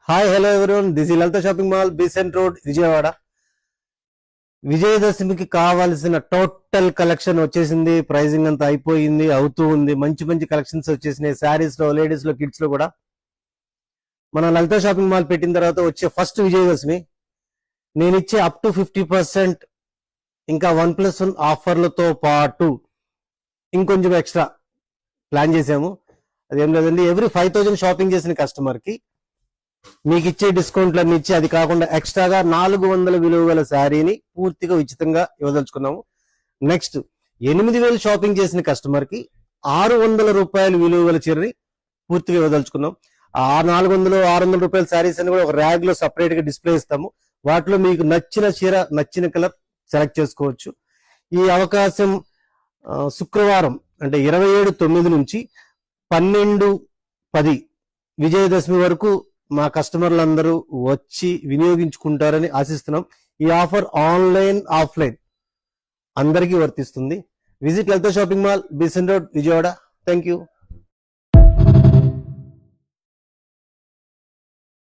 Hi hello everyone, this is Lalitha shopping mall, Besant road, Vijayawada. విజయదశమికి కావాల్సిన total collection వచ్చేసింది. Pricing అంతా అయిపోయింది, అవుతూ ఉంది. మంచి మంచి కలెక్షన్స్ వచ్చేసినాయి. శారీస్ లో, లేడీస్ లో, కిడ్స్ లో కూడా. మన లలిత షాపింగ్ మాల్ పెట్టిన తర్వాత వచ్చే ఫస్ట్ విజయదశమి నేను ఇచ్చే అప్ టు 50%, ఇంకా 1+1 ఆఫర్లతో పాటు ఇంకొంచెం ఎక్స్ట్రా ప్లాన్ చేసాము. అదేం లేదండి, ఎవ్రీ 5,000 షాపింగ్ చేసిన కస్టమర్ కి మీకు ఇచ్చే డిస్కౌంట్లన్నీ ఇచ్చి, అది కాకుండా ఎక్స్ట్రాగా 400 విలువ గల శారీని పూర్తిగా ఉచితంగా ఇవ్వదలుచుకున్నాము. నెక్స్ట్ 8,000 షాపింగ్ చేసిన కస్టమర్ కి 600 రూపాయలు విలువ గల చీరని పూర్తిగా ఇవ్వదలుచుకున్నాం. ఆ 400, 600 రూపాయల శారీస్ అని కూడా ఒక ర్యాగ్ లో సపరేట్ గా డిస్ప్లే ఇస్తాము. వాటిలో మీకు నచ్చిన చీర, నచ్చిన కలర్ సెలెక్ట్ చేసుకోవచ్చు. ఈ అవకాశం శుక్రవారం అంటే 27/9 నుంచి 12/10 విజయదశమి వరకు మా కస్టమర్లందరూ వచ్చి వినియోగించుకుంటారని ఆశిస్తున్నాం. ఈ ఆఫర్ ఆన్లైన్, ఆఫ్లైన్ అందరికీ వర్తిస్తుంది. Visit Lalitha shopping mall, Besant road, Vijayawada. Thank you.